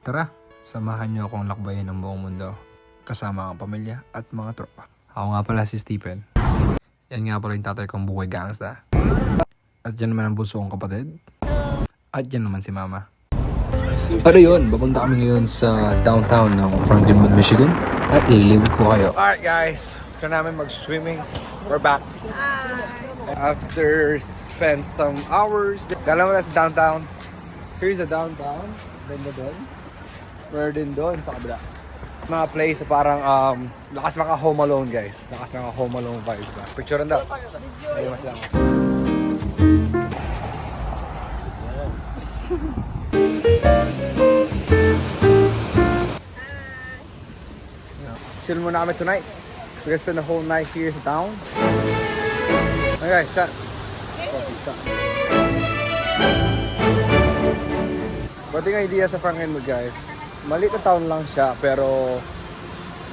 Tara, samahan niyo akong lakbayin ng buong mundo kasama ang pamilya at mga tropa. Ako nga pala si Stephen. Yan nga pala yung tatay kong buhay gangsta. At yan naman ang bunso kong kapatid. At yan naman si mama. Ano yun, papunta kami ngayon sa downtown ng Frankenmuth, Michigan. At ililibot ko kayo. Alright guys, after namin mag-swimming, we're back. After spend some hours, dala mo na sa downtown. Here's the downtown. Banda doon. We're din doon sa kabila. Mga place na parang lakas mga Home Alone guys. Lakas mga Home Alone vibes ba. Picture daw. Ayun mas lang. Chill muna kami tonight. We're gonna spend the whole night here sa town. Okay guys, chat. But yung idea sa Frankenmuth guys, maliit na town lang siya pero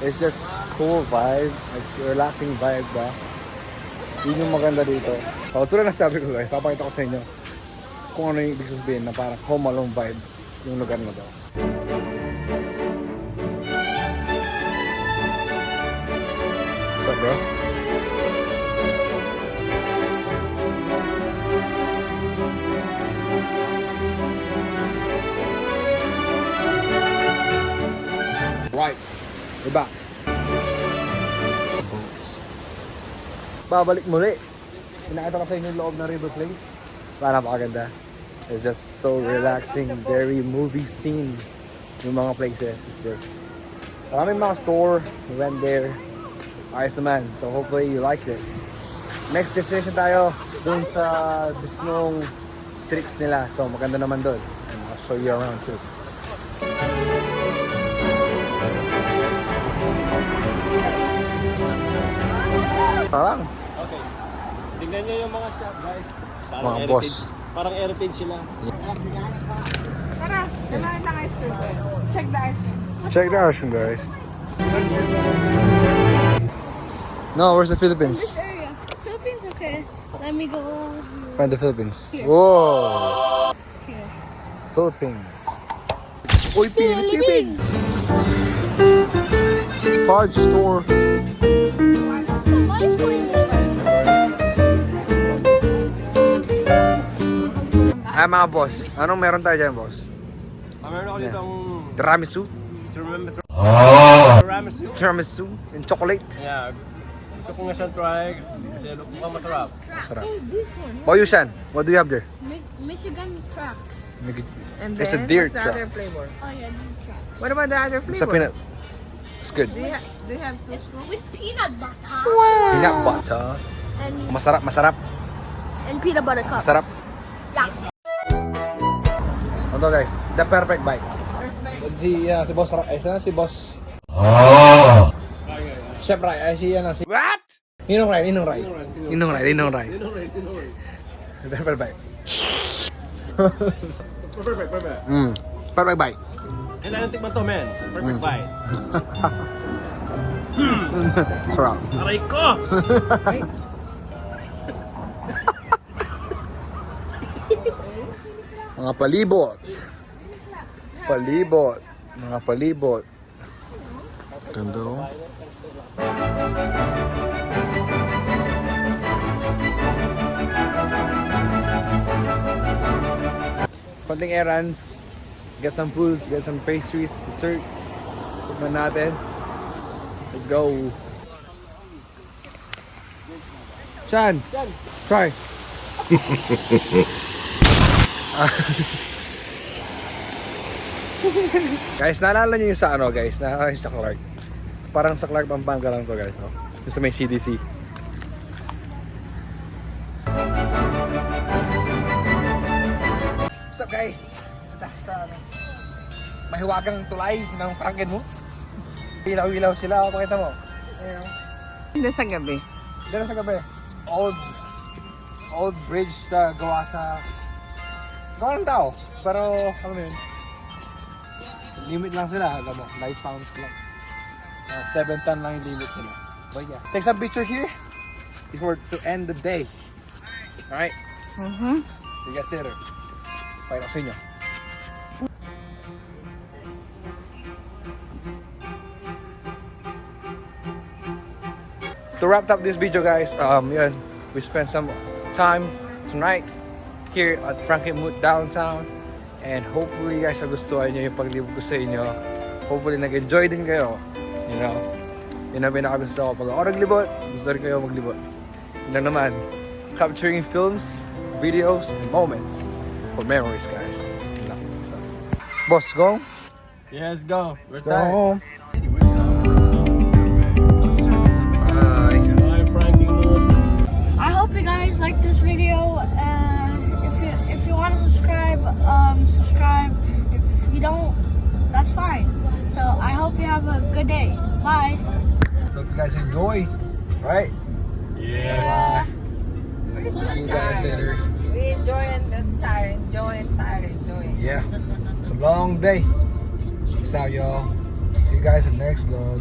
it's just cool vibe, like relaxing vibe ba. Yun yung maganda dito. So tulad na sabi ko guys, papakita ko sa inyo kung ano yung ibig sabihin na parang Home Alone vibe yung lugar na to. What's up bro? Right, we're back. Babalik muli. Pinakita ko sa inyo yung loob ng River Place. Napakaganda. It's just so relaxing, very movie scene. Yung mga places, it's just maraming mga store. We went there. Ayos naman. So hopefully you liked it. Next destination tayo dun sa mismong streets nila. So maganda naman dun. And I'll show you around too. Parang Okay. Tingnan nyo yung mga shop, guys. Parang mga heritage, boss. Parang heritage sila. Tara, kailangan ng ice cream. Check the ice cream. check the ocean guys. No, where's the Philippines? This area. Philippines, okay. Let me go. Find the Philippines. Here. Whoa! Here. Philippines. Uy, Philippines! Fudge store. Some ice cream. Ay mga boss, anong meron tayo dyan boss? Meron ako ditong Tiramisu? tiramisu. Tiramisu? And chocolate? Yeah. Gusto ko nga siyang try. Kasi mukhang masarap. Masarap. Oh, this one. Boyusan, what do you have there? Michigan tracks. And It's a then, deer what's the other tracks. flavor? Oh yeah, these tracks. What about the other Sa flavor? peanut. It's good. Do you have two small? With peanut butter. Peanut butter. And Masarap, masarap. peanut butter cups. Masarap. Yeah. Ito guys, the perfect bite. Si boss, si boss. Chef Rai, si si... What? Ninong Rai. The perfect bite. Perfect. Perfect bite. Kailangan tikman to, man. Perfect bite. Sarap. Aray ko! Mga palibot. Mga palibot. Ganda oh. Konting errands. Get some foods, get some pastries, desserts. Tikman natin. Let's go. Chan, try. Guys, naalala niyo yung sa ano guys, naalala niyo sa Clark. Parang sa Clark, Pampanga lang to guys, no? Yung sa may CDC. What's up guys? Sa mahiwagang tulay ng Frankenmuth. Ilaw-ilaw sila, pakita mo. Ayun. Hindi sa gabi. Dito sa gabi. Old bridge na gawa ng tao. Pero, ano yun? Limit lang sila, alam mo. 9 pounds lang. 7 ton lang yung limit sila. But yeah. Take some picture here before to end the day. Alright? See you guys later. Pakita ko sa inyo. to wrap up this video guys, yun, we spent some time tonight here at Frankenmuth downtown. And hopefully guys, nagustuhan nyo yung paglibot ko sa inyo. Hopefully nag-enjoy din kayo. You know, yun ang pinakagusto ko. Pag ako naglibot, gusto rin kayo maglibot. Yun lang naman, capturing films, videos, and moments for memories guys. Yun lang. So, boss, go. Yes, go. We're Go home. Bye, Frankie Moon. I hope you guys like this video. If you want to subscribe, subscribe. If you don't, that's fine. So I hope you have a good day. Bye. Hope you guys enjoy. Right? Yeah. We're so See you guys tired. later. We enjoying the tired, enjoying. Yeah, it's a long day. Peace out, y'all. See you guys in the next vlog.